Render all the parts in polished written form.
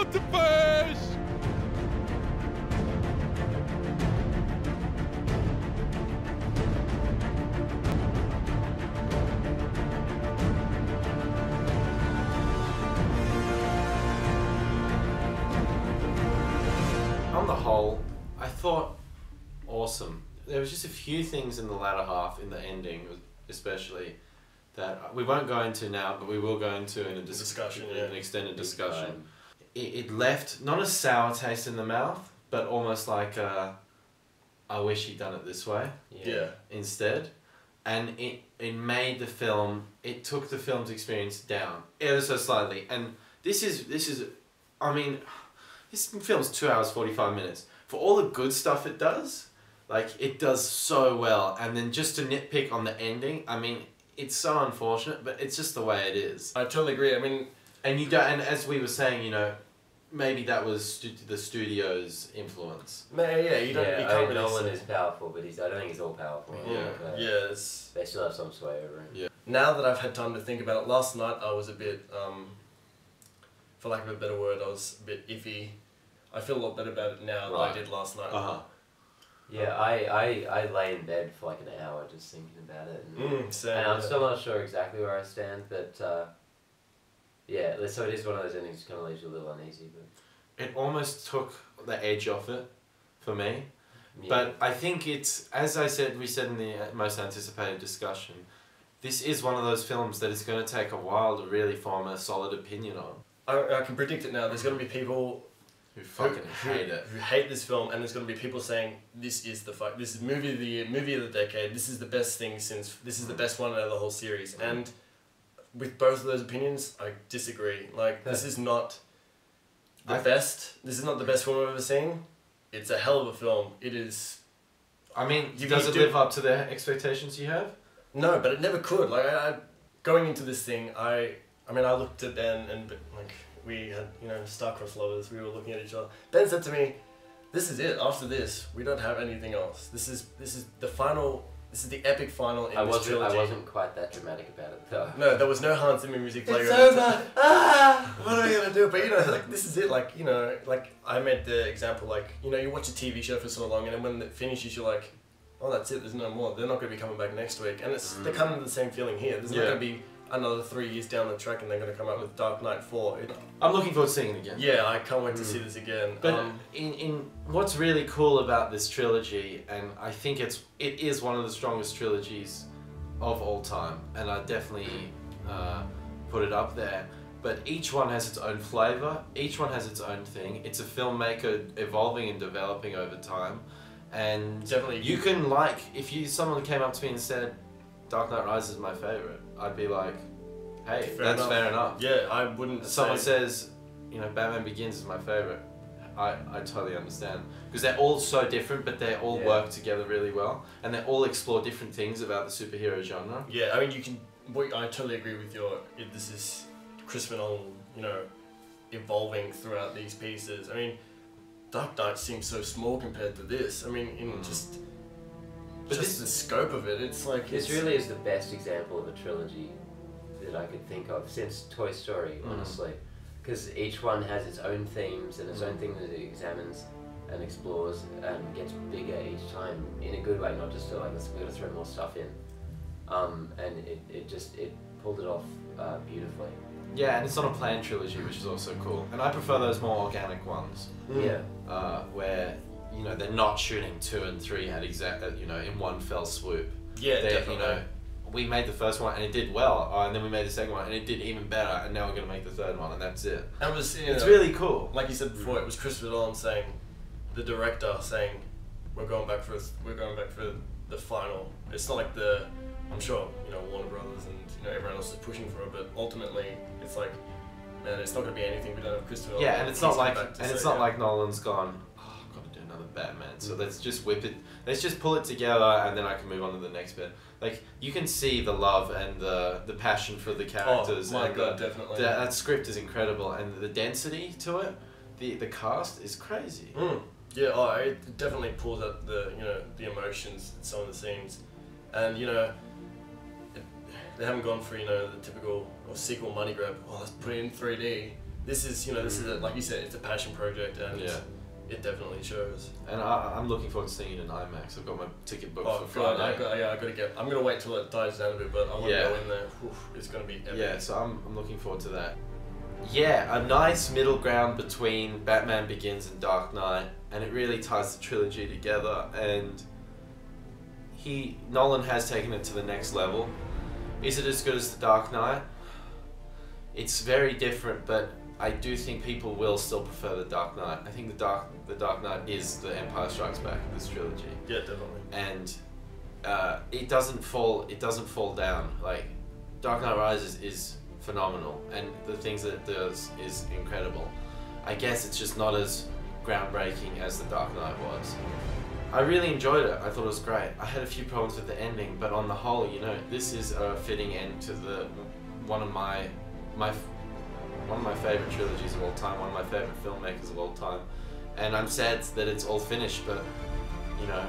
Gefilte fish! On the whole, I thought awesome. There was just a few things in the latter half, in the ending especially, that we won't go into now, but we will go into in a discussion, yeah. an extended discussion. It left not a sour taste in the mouth, but almost like a, I wish he'd done it this way. Yeah. Instead, and it made the film. It took the film's experience down ever so slightly. And this is, I mean, this film's 2 hours 45 minutes. For all the good stuff it does, like it does so well. And then just to nitpick on the ending, I mean, it's so unfortunate, but it's just the way it is. I totally agree. I mean, and you don't. And as we were saying, you know, maybe that was the studio's influence. Yeah, you don't. Yeah, you can't really Nolan say. is powerful, but I don't think he's all powerful. Yeah. Yes. They still have some sway over him. Yeah. Now that I've had time to think about it, last night I was a bit, for lack of a better word, I was a bit iffy. I feel a lot better about it now than I did last night. Yeah, I lay in bed for like an hour just thinking about it. And I'm still not sure exactly where I stand, but yeah, so it is one of those endings that kind of leaves you a little uneasy. But It almost took the edge off it for me. yeah. But I think it's, as we said in the most anticipated discussion, this is one of those films that it's going to take a while to really form a solid opinion on. I can predict it now. There's going to be people Who fucking hate it. who hate this film, and there's going to be people saying this is this is movie of the year, movie of the decade. This is the best thing since this is the best one out of the whole series. And with both of those opinions, I disagree. Like this is not the best. This is not the best film I've ever seen. It's a hell of a film. It is. I mean, does it live up to the expectations you have? No, but it never could. Like I going into this thing, I mean, I looked at Ben and like. We had, you know, star-crossed lovers, we were looking at each other. Ben said to me, this is it, after this, we don't have anything else. This is the final, this is the epic final in this trilogy. I wasn't quite that dramatic about it though. No, there was no Hans Zimmer music playing. It's over! What are we gonna do? But you know, like, this is it, like, you know, like, I made the example, like, you know, you watch a TV show for so long, and then when it finishes, you're like, oh, that's it, there's no more. They're not gonna be coming back next week. And it's, they're kind of the same feeling here. There's not gonna be another 3 years down the track and they're going to come out with Dark Knight 4. I'm looking forward to seeing it again. Yeah, I can't wait to see this again. But in what's really cool about this trilogy, and I think it is one of the strongest trilogies of all time, and I definitely put it up there. But each one has its own flavor. Each one has its own thing. It's a filmmaker evolving and developing over time, and definitely you can like if someone came up to me and said, Dark Knight Rises is my favorite, I'd be like, hey, that's fair enough. Yeah, I wouldn't. Someone says, you know, Batman Begins is my favorite. I totally understand, because they're all so different, but they all work together really well, and they all explore different things about the superhero genre. Yeah, I mean, you can. I totally agree with this is Chris Nolan, you know, evolving throughout these pieces. I mean, Dark Knight seems so small compared to this. I mean, in just the scope of it, it's like this really is the best example of a trilogy that I could think of since Toy Story, honestly, because each one has its own themes and its own thing that it examines and explores and gets bigger each time in a good way, not just to like we're gonna throw more stuff in, and it pulled it off beautifully. Yeah, and it's not a planned trilogy, which is also cool, and I prefer those more organic ones. Yeah, where you know they're not shooting 2 and 3 at in one fell swoop. Yeah, definitely. You know, we made the first one and it did well, and then we made the second one and it did even better, and now we're gonna make the third one, and that's it. And it's really cool. Like you said before, it was Chris Nolan saying, the director saying, we're going back for the final. It's not like I'm sure, you know, Warner Brothers and, you know, everyone else is pushing for it, but ultimately it's like, man, it's not gonna be anything we don't have Chris Nolan. Yeah, and it's not like Nolan's gone, I've got to do another Batman, so let's just let's just pull it together and then I can move on to the next bit. Like, you can see the love and the passion for the characters. Oh my god, definitely. That script is incredible, and the density to it, the cast is crazy. Yeah, it definitely pulls out the emotions in some of the scenes, and you know, they haven't gone for the typical sequel money grab. Oh, let's put it in 3D. this is, you know, this is a, like you said, it's a passion project, and Yeah. it definitely shows. And I'm looking forward to seeing it in IMAX. I've got my ticket booked for God, Friday. I gotta get. I'm gonna wait till it dies down a bit, but I want to Yeah. go in there. Oof, it's gonna be epic. Yeah, so I'm looking forward to that. Yeah, a nice middle ground between Batman Begins and Dark Knight, and it really ties the trilogy together. And Nolan has taken it to the next level. Is it as good as the Dark Knight? It's very different, but I do think people will still prefer the Dark Knight. I think the Dark Knight is the Empire Strikes Back of this trilogy. Yeah, definitely. And it doesn't fall down. Like, Dark Knight Rises is phenomenal, and the things that it does is incredible. I guess it's just not as groundbreaking as the Dark Knight was. I really enjoyed it. I thought it was great. I had a few problems with the ending, but on the whole, you know, this is a fitting end to one of my favorite trilogies of all time, one of my favorite filmmakers of all time. And I'm sad that it's all finished, but you know,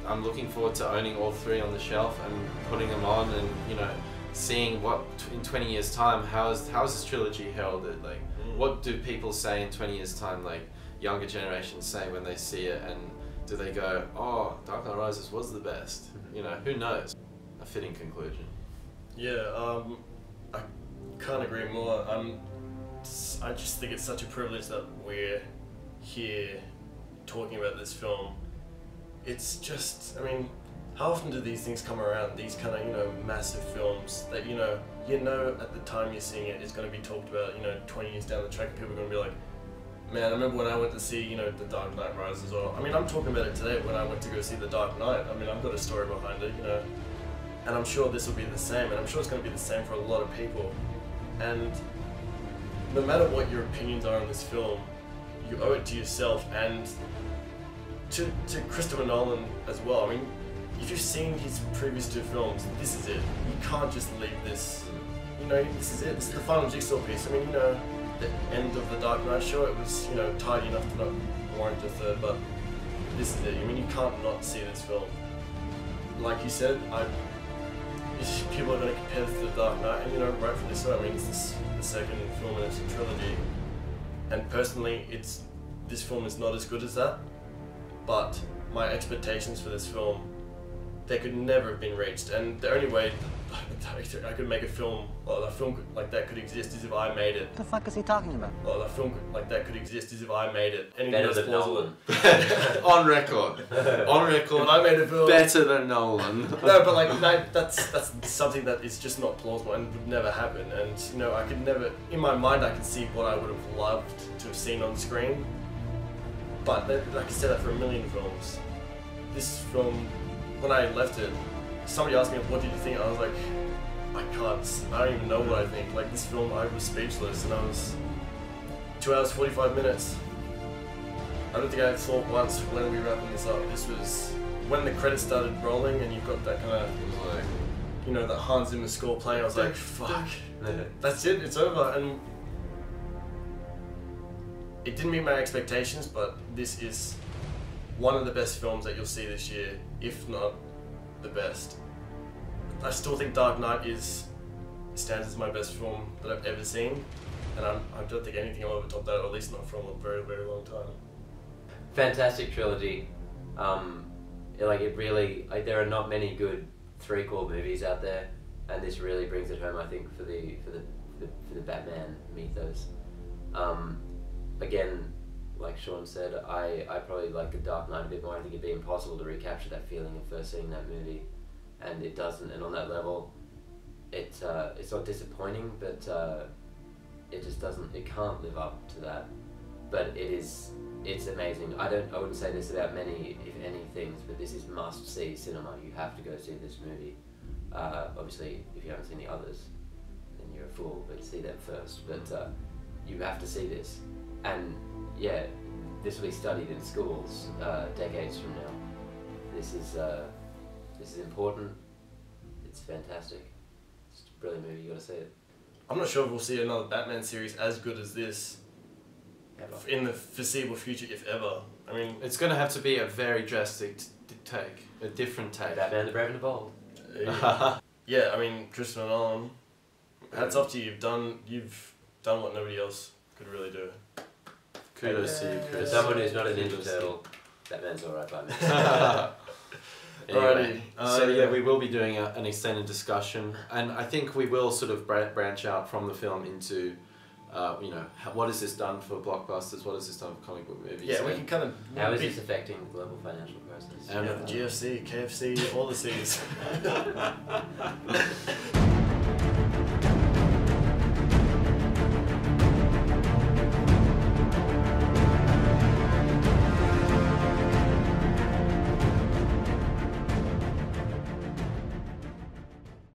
I'm looking forward to owning all three on the shelf and putting them on, and you know, seeing what in 20 years time, how is this trilogy heralded? Like, what do people say in 20 years time? Like, younger generations say when they see it, and do they go, "Oh, Dark Knight Rises was the best"? You know, who knows? A fitting conclusion. Yeah, I can't agree more. I just think it's such a privilege that we're here talking about this film. It's just, I mean, how often do these things come around? These kind of, you know, massive films that, you know at the time you're seeing it is going to be talked about, you know, 20 years down the track, and people are going to be like, man, I remember when I went to see, you know, The Dark Knight Rises, or, I mean, I'm talking about it today when I went to go see The Dark Knight. I mean, I've got a story behind it, you know, and I'm sure this will be the same, and I'm sure it's going to be the same for a lot of people. And no matter what your opinions are on this film, you owe it to yourself and to Christopher Nolan as well. I mean, if you've seen his previous two films, this is it. You can't just leave this. You know, this is it. This is the final jigsaw piece. I mean, you know, the end of The Dark Knight, sure, it was, you know, tidy enough to not warrant a third, but this is it. I mean, you can't not see this film. Like you said, people are going to compare this to The Dark Knight, and you know, rightfully so. I mean, it's the second film in its trilogy, and personally, this film is not as good as that. But my expectations for this film, they could never have been reached, and the only way I could make a film like that could exist is if I made it. What the fuck is he talking about? Well, a film like that could exist is if I made it. Anything Better that's than plausible. Nolan. On record. On record. If I made a film Better than Nolan. No, but like that's something that is just not plausible and would never happen. And you know, I could never, in my mind, I could see what I would have loved to have seen on screen. But like I said that for a million films. This film, when I left it, somebody asked me, "What did you think?" I was like, I don't even know what I think. Like, this film, I was speechless, and I was 2 hours 45 minutes. I don't think I thought once when we were wrapping this up. This was when the credits started rolling, and you've got that kind of, like, you know, that Hans Zimmer score playing. I was like, fuck, that's it, it's over. And it didn't meet my expectations, but this is one of the best films that you'll see this year, if not the best. I still think Dark Knight stands as my best film that I've ever seen, and I don't think anything will ever top that, or at least not from a very, very long time. Fantastic trilogy. Like, it really, like, there are not many good threequel movies out there, and this really brings it home, I think, for the Batman mythos. Again, like Sean said, I probably like The Dark Knight a bit more. I think it'd be impossible to recapture that feeling of first seeing that movie, and it doesn't. And on that level, it's not disappointing, but it just doesn't. It can't live up to that. But it's amazing. I wouldn't say this about many, if any, things, but this is must-see cinema. You have to go see this movie. Obviously, if you haven't seen the others, then you're a fool. But see them first. But you have to see this. And yeah, this will be studied in schools decades from now. This is important. It's fantastic. It's a brilliant movie. You got to see it. I'm not sure if we'll see another Batman series as good as this in the foreseeable future, if ever. I mean, It's going to have to be a very drastic take, a different take. Batman the Brave and the Bold. yeah, I mean, Christopher Nolan, hats off to you. done what nobody else could really do. Kudos to you, For Chris. someone who's not a Ninja Turtle, that man's alright by me. Anyway, so yeah. we will be doing an extended discussion, and I think we will sort of branch out from the film into, you know, what has this done for blockbusters? What has this done for comic book movies? Yeah, we can kind of. How is this affecting the global financial crisis? And Yeah, the GFC, KFC, all the C's.